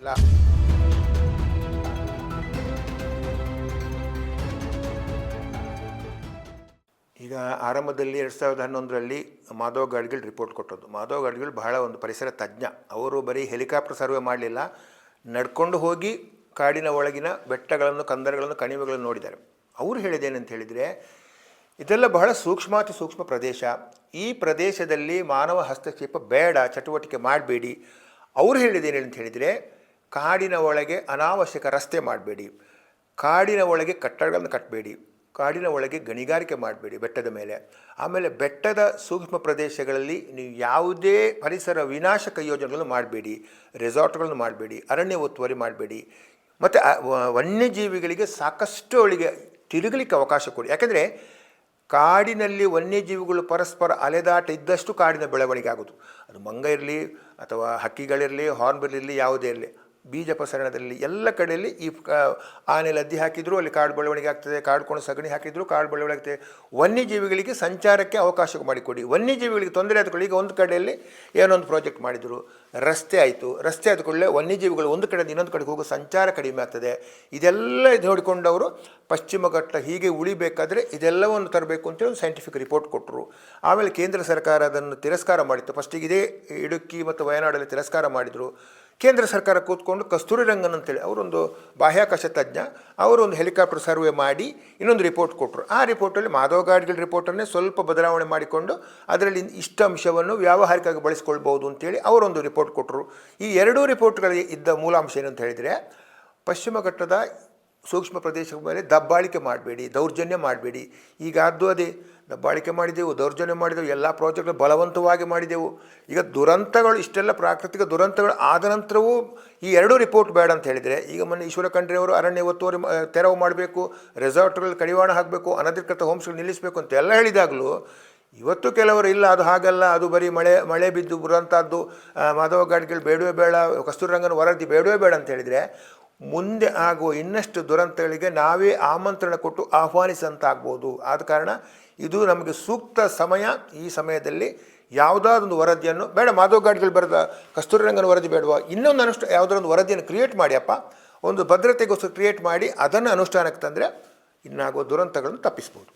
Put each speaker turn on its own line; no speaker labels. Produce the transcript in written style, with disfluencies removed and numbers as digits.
ಇಲ್ಲ. ಈಗ ಆರಂಭದಲ್ಲಿ 2011ರಲ್ಲಿ ಮಾಧವ್ ಗಾಡ್ಗಿಲ್ ರಿಪೋರ್ಟ್ ಕೊಟ್ಟದ್ದು. ಮಾಧವ್ ಗಾಡ್ಗಿಲ್ ಬಹಳ ಒಂದು ಪರಿಸರ ತಜ್ಞ. ಅವರು ಬರೀ ಹೆಲಿಕಾಪ್ಟರ್ ಸರ್ವೆ ಮಾಡಲಿಲ್ಲ, ನಡ್ಕೊಂಡು ಹೋಗಿ ಕಾಡಿನ ಒಳಗಿನ ಬೆಟ್ಟಗಳನ್ನು, ಕಂದರಗಳನ್ನು, ಕಣಿವೆಗಳನ್ನು ನೋಡಿದ್ದಾರೆ. ಅವರು ಹೇಳಿದ್ದೇನಂತ ಹೇಳಿದರೆ, ಇದೆಲ್ಲ ಬಹಳ ಸೂಕ್ಷ್ಮಾತಿ ಸೂಕ್ಷ್ಮ ಪ್ರದೇಶ, ಈ ಪ್ರದೇಶದಲ್ಲಿ ಮಾನವ ಹಸ್ತಕ್ಷೇಪ ಬೇಡ, ಚಟುವಟಿಕೆ ಮಾಡಬೇಡಿ. ಅವರು ಹೇಳಿದ್ದೇನಂತ ಹೇಳಿದರೆ, ಕಾಡಿನ ಒಳಗೆ ಅನಾವಶ್ಯಕ ರಸ್ತೆ ಮಾಡಬೇಡಿ, ಕಾಡಿನ ಒಳಗೆ ಕಟ್ಟಡಗಳನ್ನು ಕಟ್ಟಬೇಡಿ, ಕಾಡಿನ ಒಳಗೆ ಗಣಿಗಾರಿಕೆ ಮಾಡಬೇಡಿ ಬೆಟ್ಟದ ಮೇಲೆ. ಆಮೇಲೆ ಬೆಟ್ಟದ ಸೂಕ್ಷ್ಮ ಪ್ರದೇಶಗಳಲ್ಲಿ ನೀವು ಯಾವುದೇ ಪರಿಸರ ವಿನಾಶಕ ಯೋಜನೆಗಳನ್ನು ಮಾಡಬೇಡಿ, ರೆಸಾರ್ಟ್ಗಳನ್ನು ಮಾಡಬೇಡಿ, ಅರಣ್ಯ ಒತ್ತುವರಿ ಮಾಡಬೇಡಿ, ಮತ್ತು ವನ್ಯಜೀವಿಗಳಿಗೆ ಸಾಕಷ್ಟು ಅವಳಿಗೆ ತಿರುಗಲಿಕ್ಕೆ ಅವಕಾಶ ಕೊಡಿ. ಯಾಕೆಂದರೆ ಕಾಡಿನಲ್ಲಿ ವನ್ಯಜೀವಿಗಳು ಪರಸ್ಪರ ಅಲೆದಾಟ ಇದ್ದಷ್ಟು ಕಾಡಿನ ಬೆಳವಣಿಗೆ ಆಗೋದು. ಅದು ಮಂಗ ಇರಲಿ ಅಥವಾ ಹಕ್ಕಿಗಳಿರಲಿ, ಹಾರ್ನ್ಬಿಲ್ ಇರಲಿ, ಯಾವುದೇ ಇರಲಿ, ಬೀಜ ಪ್ರಸರಣದಲ್ಲಿ ಎಲ್ಲ ಕಡೆಯಲ್ಲಿ ಈ ಆನೆ ಲದ್ದಿ ಹಾಕಿದರೂ ಅಲ್ಲಿ ಕಾಡು ಬೆಳವಣಿಗೆ ಆಗ್ತದೆ, ಕಾಡ್ಕೊಂಡು ಸಗಣಿ ಹಾಕಿದರೂ ಕಾಡು ಬೆಳವಣಿಗೆ ಆಗ್ತದೆ. ವನ್ಯಜೀವಿಗಳಿಗೆ ಸಂಚಾರಕ್ಕೆ ಅವಕಾಶ ಮಾಡಿಕೊಡಿ. ವನ್ಯಜೀವಿಗಳಿಗೆ ತೊಂದರೆ ಆದ ಈಗ ಒಂದು ಕಡೆಯಲ್ಲಿ ಏನೊಂದು ಪ್ರಾಜೆಕ್ಟ್ ಮಾಡಿದರು, ರಸ್ತೆ ಆಯಿತು, ರಸ್ತೆ ಆದ ಕೂಡಲೇ ವನ್ಯಜೀವಿಗಳು ಒಂದು ಕಡೆಯಿಂದ ಇನ್ನೊಂದು ಕಡೆಗೆ ಹೋಗೋ ಸಂಚಾರ ಕಡಿಮೆ ಆಗ್ತದೆ. ಇದೆಲ್ಲ ನೋಡಿಕೊಂಡವರು ಪಶ್ಚಿಮ ಘಟ್ಟ ಹೀಗೆ ಉಳಿಬೇಕಾದ್ರೆ ಇದೆಲ್ಲವನ್ನು ತರಬೇಕು ಅಂತೇಳಿ ಒಂದು ಸೈಂಟಿಫಿಕ್ ರಿಪೋರ್ಟ್ ಕೊಟ್ಟರು. ಆಮೇಲೆ ಕೇಂದ್ರ ಸರ್ಕಾರ ಅದನ್ನು ತಿರಸ್ಕಾರ ಮಾಡಿತ್ತು. ಫಸ್ಟಿಗೆ ಇದೇ ಇಡುಕ್ಕಿ ಮತ್ತು ವಯನಾಡಲ್ಲಿ ತಿರಸ್ಕಾರ ಮಾಡಿದರು. ಕೇಂದ್ರ ಸರ್ಕಾರ ಕೂತ್ಕೊಂಡು ಕಸ್ತೂರಿ ರಂಗನ್ ಅಂತೇಳಿ ಅವರೊಂದು ಬಾಹ್ಯಾಕಾಶ ತಜ್ಞ, ಅವರೊಂದು ಹೆಲಿಕಾಪ್ಟರ್ ಸರ್ವೆ ಮಾಡಿ ಇನ್ನೊಂದು ರಿಪೋರ್ಟ್ ಕೊಟ್ಟರು. ಆ ರಿಪೋರ್ಟಲ್ಲಿ ಮಾಧವ್ ಗಾಡ್ಗಿಲ್ ರಿಪೋರ್ಟನ್ನೇ ಸ್ವಲ್ಪ ಬದಲಾವಣೆ ಮಾಡಿಕೊಂಡು ಅದರಲ್ಲಿ ಇಷ್ಟ ಅಂಶವನ್ನು ವ್ಯಾವಹಾರಿಕವಾಗಿ ಬಳಸ್ಕೊಳ್ಬೋದು ಅಂತೇಳಿ ಅವರೊಂದು ರಿಪೋರ್ಟ್ ಕೊಟ್ಟರು. ಈ ಎರಡೂ ರಿಪೋರ್ಟ್ಗಳಿಗೆ ಇದ್ದ ಮೂಲಾಂಶ ಏನು ಅಂತ ಹೇಳಿದರೆ, ಪಶ್ಚಿಮ ಘಟ್ಟದ ಸೂಕ್ಷ್ಮ ಪ್ರದೇಶದ ಮೇಲೆ ದಬ್ಬಾಳಿಕೆ ಮಾಡಬೇಡಿ, ದೌರ್ಜನ್ಯ ಮಾಡಬೇಡಿ. ಈಗ ಅದು ಅದೇ ದಬ್ಬಾಳಿಕೆ ಮಾಡಿದೆವು, ದೌರ್ಜನ್ಯ ಮಾಡಿದೆವು, ಎಲ್ಲ ಪ್ರಾಜೆಕ್ಟ್ಗಳು ಬಲವಂತವಾಗಿ ಮಾಡಿದೆವು. ಈಗ ದುರಂತಗಳು, ಇಷ್ಟೆಲ್ಲ ಪ್ರಾಕೃತಿಕ ದುರಂತಗಳು ಆದ ನಂತರವೂ ಈ ಎರಡೂ ರಿಪೋರ್ಟ್ ಬೇಡ ಅಂತ ಹೇಳಿದರೆ, ಈಗ ಮೊನ್ನೆ ಈಶ್ವರ ಖಂಡ್ರೆಯವರು ಅರಣ್ಯ ಒತ್ತುವರಿ ತೆರವು ಮಾಡಬೇಕು, ರೆಸಾರ್ಟ್ಗಳಲ್ಲಿ ಕಡಿವಾಣ ಹಾಕಬೇಕು, ಅನಧಿಕೃತ ಹೋಮ್ಸ್ಗಳು ನಿಲ್ಲಿಸಬೇಕು ಅಂತ ಎಲ್ಲ ಹೇಳಿದಾಗಲೂ ಇವತ್ತು ಕೆಲವರು ಇಲ್ಲ, ಅದು ಹಾಗಲ್ಲ, ಅದು ಬರೀ ಮಳೆ ಬಿದ್ದು ಬರುವಂಥದ್ದು, ಮಾಧವ ಗಾಡ್ಗಿಲ್ ಬೇಡವೇ ಬೇಡ, ಕಸ್ತೂರಿ ರಂಗನ್ ವರದಿ ಬೇಡವೇ ಬೇಡ ಅಂತ ಹೇಳಿದರೆ, ಮುಂದೆ ಆಗುವ ಇನ್ನಷ್ಟು ದುರಂತಗಳಿಗೆ ನಾವೇ ಆಮಂತ್ರಣ ಕೊಟ್ಟು ಆಹ್ವಾನಿಸಂತಾಗ್ಬೋದು. ಆದ ಕಾರಣ ಇದು ನಮಗೆ ಸೂಕ್ತ ಸಮಯ. ಈ ಸಮಯದಲ್ಲಿ ಯಾವುದಾದೊಂದು ವರದಿಯನ್ನು ಬೇಡ, ಮಾಧವ್ ಗಾಡ್ಗಿಲ್ ಬರೆದ ಕಸ್ತೂರಿ ರಂಗನ್ ವರದಿ ಬೇಡವಾ, ಇನ್ನೊಂದು ಯಾವುದಾದ್ರೊಂದು ವರದಿಯನ್ನು ಕ್ರಿಯೇಟ್ ಮಾಡಿಯಪ್ಪ, ಒಂದು ಭದ್ರತೆಗೋಸ್ಕರ ಕ್ರಿಯೇಟ್ ಮಾಡಿ ಅದನ್ನು ಅನುಷ್ಠಾನಕ್ಕೆ ತಂದರೆ ಇನ್ನಾಗುವ ದುರಂತಗಳನ್ನು ತಪ್ಪಿಸ್ಬೋದು.